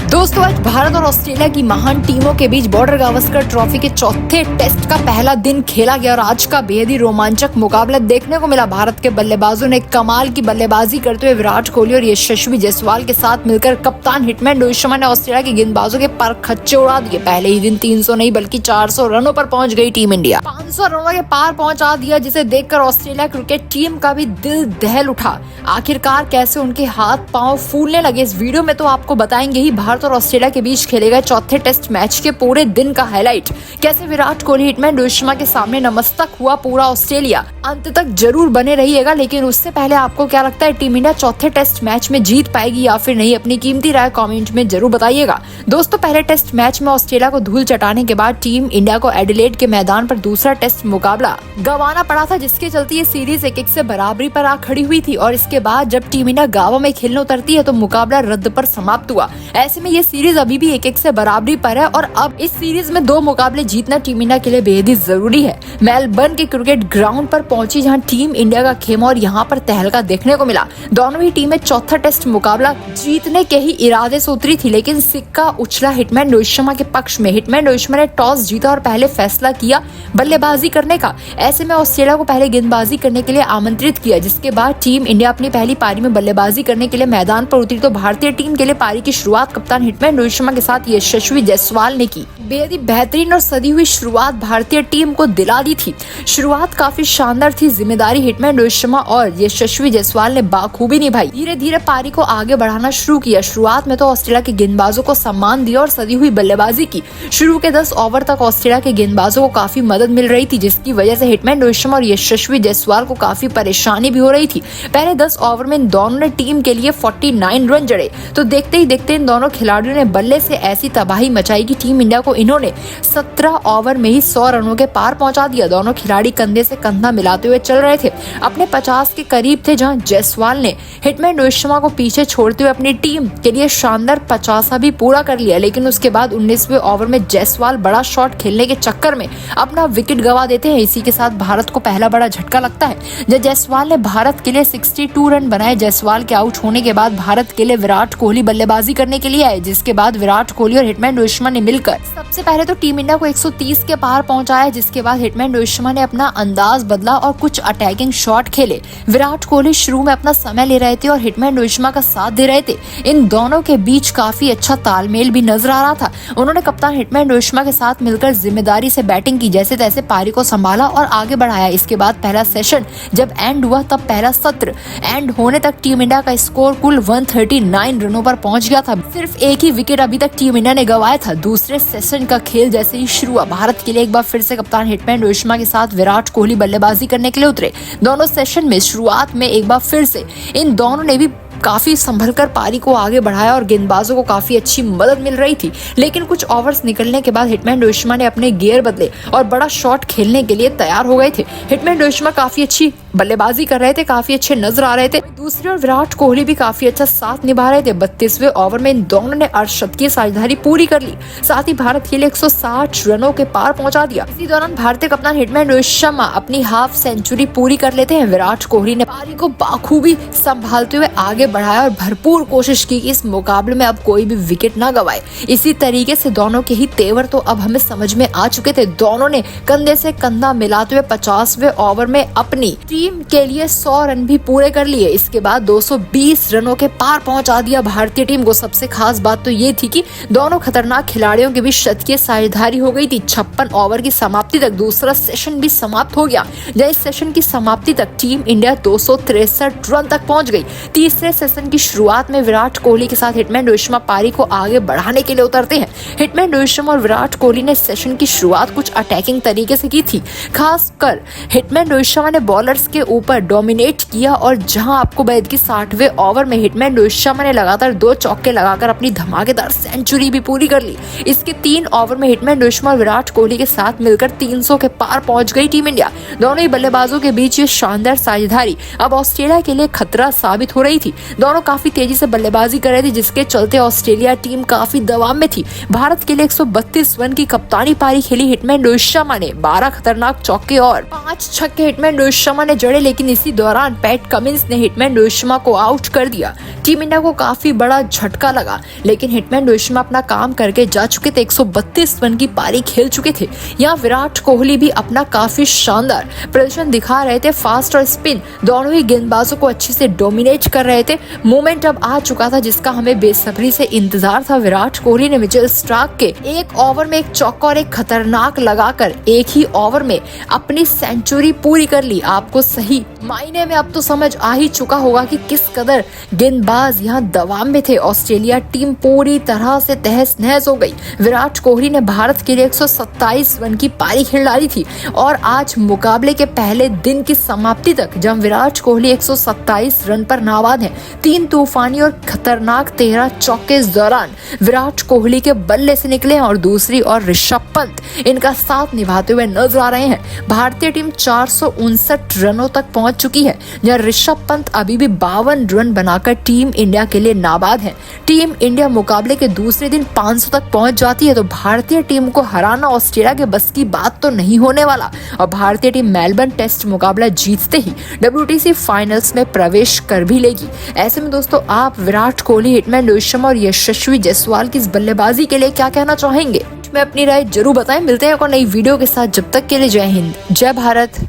दोस्तों, आज भारत और ऑस्ट्रेलिया की महान टीमों के बीच बॉर्डर गावस्कर ट्रॉफी के चौथे टेस्ट का पहला दिन खेला गया और आज का बेहद ही रोमांचक मुकाबला देखने को मिला। भारत के बल्लेबाजों ने कमाल की बल्लेबाजी करते हुए विराट कोहली और यशस्वी जायसवाल के साथ मिलकर कप्तान हिटमैन रोहित शर्मा ने ऑस्ट्रेलिया के गेंदबाजों के पर खच्चे उड़ा दिए। पहले ही दिन 300 नहीं बल्कि 400 रनों पर पहुंच गई टीम इंडिया। 500 रनों के पार पहुंचा दिया, जिसे देखकर ऑस्ट्रेलिया क्रिकेट टीम का भी दिल दहल उठा। आखिरकार कैसे उनके हाथ पांव फूलने लगे, इस वीडियो में तो आपको बताएंगे ही। भारत और ऑस्ट्रेलिया के बीच खेले गए चौथे टेस्ट मैच के पूरे दिन का हाईलाइट, कैसे विराट कोहली हिटमैन रोहित शर्मा के सामने नमस्तक हुआ पूरा ऑस्ट्रेलिया। अंत तक जरूर बने रहिएगा, लेकिन उससे पहले आपको क्या लगता है, टीम इंडिया चौथे टेस्ट मैच में जीत पाएगी या फिर नहीं? अपनी कीमती राय कमेंट में जरूर बताइएगा। दोस्तों, पहले टेस्ट मैच में ऑस्ट्रेलिया को धूल चटाने के बाद टीम इंडिया को एडिलेड के मैदान पर दूसरा टेस्ट मुकाबला गंवाना पड़ा था, जिसके चलते ये सीरीज 1-1 से बराबरी पर आ खड़ी हुई थी। और इसके बाद जब टीम इंडिया गांवों में खेलने उतरती है तो मुकाबला रद्द पर समाप्त हुआ। ऐसे में ये सीरीज अभी भी 1-1 से बराबरी पर है और अब इस सीरीज में 2 मुकाबले जीतना टीम इंडिया के लिए बेहद ही जरूरी है। मेलबर्न के क्रिकेट ग्राउंड पर पहुंची जहां टीम इंडिया का खेमा और यहां पर तहलका देखने को मिला। दोनों ही टीमें चौथा टेस्ट मुकाबला जीतने के ही इरादे से उतरी थी, लेकिन सिक्का उछला हिटमैन रोहित शर्मा के पक्ष में। हिटमैन रोहित शर्मा ने टॉस जीता और पहले फैसला किया बल्लेबाजी करने का। ऐसे में ऑस्ट्रेलिया को पहले गेंदबाजी करने के लिए आमंत्रित किया, जिसके बाद टीम इंडिया अपनी पहली पारी में बल्लेबाजी करने के लिए मैदान पर उतरी। तो भारतीय टीम के लिए पारी की शुरुआत कप्तान हिटमैन रोहित शर्मा के साथ यशस्वी जायसवाल ने की। बेहद ही बेहतरीन और सदी हुई शुरुआत भारतीय टीम को दिला दी थी। शुरुआत काफी शानदार थी। जिम्मेदारी हिटमैन रोहित शर्मा और यशस्वी जायसवाल ने बाखूबी निभाई। धीरे धीरे पारी को आगे बढ़ाना शुरू किया। शुरुआत में तो ऑस्ट्रेलिया के गेंदबाजों को सम्मान दिया और सदी हुई बल्लेबाजी की। शुरू के 10 ओवर तक ऑस्ट्रेलिया के गेंदबाजों को काफी मदद मिल रही थी, जिसकी वजह से हिटमैन रोहित शर्मा और यशस्वी जायसवाल को काफी परेशानी भी हो रही थी। पहले 10 ओवर में इन दोनों ने टीम के लिए 49 रन जड़े। तो देखते ही देखते इन दोनों खिलाड़ियों ने बल्ले से ऐसी तबाही मचाई कि टीम इंडिया को इन्होंने 17 ओवर में ही 100 रनों के पार पहुंचा दिया। दोनों खिलाड़ी कंधे से कंधा मिलाते हुए चल रहे थे, अपने 50 के करीब थे, जहां जायसवाल ने हिटमैन रोहित शर्मा को पीछे छोड़ते हुए अपनी टीम के लिए शानदार 50 भी पूरा कर लिया। लेकिन उसके बाद 19वें ओवर में जायसवाल बड़ा शॉट खेलने के चक्कर में अपना विकेट गंवा देते हैं। इसी के साथ भारत को पहला बड़ा झटका लगता है जब जायसवाल ने भारत के लिए 62 रन बनाए। जायसवाल के आउट होने के बाद भारत के लिए विराट कोहली बल्लेबाजी करने के लिए आए, जिसके बाद विराट कोहली और हिटमैन रोहित शर्मा ने मिलकर सबसे पहले तो टीम इंडिया को 130 के पार पहुंचाया। जिसके बाद हिटमैन रोहित शर्मा ने अपना अंदाज बदला और कुछ अटैकिंग शॉट खेले। विराट कोहली शुरू में अपना समय ले रहे थे और हिटमैन रोहित शर्मा का साथ दे रहे थे। इन दोनों के बीच काफी अच्छा तालमेल भी नजर आ रहा था। उन्होंने कप्तान हिटमैन रोहित शर्मा के साथ मिलकर जिम्मेदारी से बैटिंग की, जैसे तैसे पारी को संभाला और आगे बढ़ाया। इसके बाद पहला सेशन जब एंड हुआ, तब पहला सत्र एंड होने तक टीम इंडिया का स्कोर कुल 139 रनों पर पहुंच गया था। सिर्फ एक ही विकेट अभी तक टीम इंडिया ने गंवाया था। दूसरे सेशन का खेल जैसे ही शुरू हुआ, भारत के लिए एक बार फिर से कप्तान हिटमैन रोहित शर्मा के साथ विराट कोहली बल्लेबाजी करने के लिए उतरे। दोनों सेशन में शुरुआत में एक बार फिर से इन दोनों ने भी काफी संभलकर पारी को आगे बढ़ाया और गेंदबाजों को काफी अच्छी मदद मिल रही थी। लेकिन कुछ ओवर्स निकलने के बाद हिटमैन रोहित शर्मा ने अपने गियर बदले और बड़ा शॉट खेलने के लिए तैयार हो गए थे। हिटमैन रोहित शर्मा काफी अच्छी बल्लेबाजी कर रहे थे, काफी अच्छे नजर आ रहे थे। दूसरी ओर विराट कोहली भी काफी अच्छा साथ निभा रहे थे। 32वें ओवर में इन दोनों ने अर्धशतकीय साझेदारी पूरी कर ली, साथ ही भारत के लिए 160 रनों के पार पहुंचा दिया। इसी दौरान भारतीय कप्तान हिटमैन रोहित शर्मा अपनी हाफ सेंचुरी पूरी कर लेते हैं। विराट कोहली ने पारी को बाखूबी संभालते हुए आगे बढ़ाया और भरपूर कोशिश की कि इस मुकाबले में अब कोई भी विकेट ना गवाए। इसी तरीके से दोनों के ही तेवर तो अब हमें समझ में आ चुके थे। दोनों ने कंधे से कंधा मिलाते हुए 50वें ओवर में अपनी टीम के लिए 100 रन भी पूरे कर लिए। इसके बाद 220 रनों के पार पहुंचा दिया भारतीय टीम को। सबसे खास बात तो ये थी कि दोनों खतरनाक खिलाड़ियों के बीच शतकीय साझेदारी हो गई थी। 56 ओवर की समाप्ति तक दूसरा सेशन भी समाप्त हो गया। जब इस सेशन की समाप्ति तक टीम इंडिया 263 रन तक पहुंच गई। तीसरे सेशन की शुरुआत में विराट कोहली के साथ हिटमैन रोहित शर्मा पारी को आगे बढ़ाने के लिए उतरते हैं। हिटमैन रोहित शर्मा और विराट कोहली ने सेशन की शुरुआत कुछ अटैकिंग तरीके से की थी। खासकर हिटमैन रोहित शर्मा ने बॉलर्स के ऊपर डोमिनेट किया और जहां आपको बैद की 60वें ओवर में हिटमैन रोहित शर्मा ने लगातार 2 चौके लगाकर अपनी धमाकेदार सेंचुरी भी पूरी कर ली। इसके 3 ओवर में हिटमैन रोहित शर्मा और विराट कोहली के साथ मिलकर 300 के पार पहुंच गई टीम इंडिया। दोनों ही बल्लेबाजों के बीच ये शानदार साझेदारी अब ऑस्ट्रेलिया के लिए खतरा साबित हो रही थी। दोनों काफी तेजी से बल्लेबाजी कर रहे थे, जिसके चलते ऑस्ट्रेलिया टीम काफी दबाव में थी। भारत के लिए 132 रन की कप्तानी पारी खेली हिटमैन रोहित शर्मा ने। 12 खतरनाक चौके और 5 छक्के हिटमैन रोहित शर्मा ने जड़े, लेकिन इसी दौरान पैट कमिंस ने हिटमैन रोहित शर्मा को आउट कर दिया। टीम इंडिया को काफी बड़ा झटका लगा, लेकिन हिटमैन रोहित शर्मा अपना काम करके जा चुके थे। 132 रन की पारी खेल चुके थे। यहाँ विराट कोहली भी अपना काफी शानदार प्रदर्शन दिखा रहे थे। फास्ट और स्पिन दोनों ही गेंदबाजों को अच्छे से डोमिनेट कर रहे थे। मोमेंट अब आ चुका था जिसका हमें बेसब्री से इंतजार था। विराट कोहली ने मिचेल स्टार्क के एक ओवर में एक चौका और एक खतरनाक लगाकर एक ही ओवर में अपनी सेंचुरी पूरी कर ली। आपको सही मायने में अब तो समझ आ ही चुका होगा कि किस कदर गेंदबाज यहाँ दबाव में थे। ऑस्ट्रेलिया टीम पूरी तरह से तहस नहस हो गई। विराट कोहली ने भारत के लिए 127 रन की पारी खेल डाली थी और आज मुकाबले के पहले दिन की समाप्ति तक जब विराट कोहली 127 रन पर नाबाद हैं, 3 तूफानी और खतरनाक 13 चौके इस दौरान विराट कोहली के बल्ले से निकले और दूसरी और ऋषभ पंत इनका साथ निभाते हुए नजर आ रहे हैं। भारतीय टीम 459 रनों तक पहुंच चुकी है, जहां ऋषभ पंत अभी भी 52 रन बनाकर टीम इंडिया के लिए नाबाद है। टीम इंडिया मुकाबले के दूसरे दिन 500 तक पहुंच जाती है तो भारतीय टीम को हराना ऑस्ट्रेलिया के बस की बात तो नहीं होने वाला और भारतीय टीम मेलबर्न टेस्ट मुकाबला जीतते ही WTC फाइनल्स में प्रवेश कर भी लेगी। ऐसे में दोस्तों आप विराट कोहली, हिटमैन रोहित शर्मा और यशस्वी जायसवाल की इस बल्लेबाजी के लिए क्या कहना चाहेंगे? मैं अपनी राय जरूर बताएं। मिलते हैं एक और नई वीडियो के साथ, जब तक के लिए जय हिंद, जय भारत।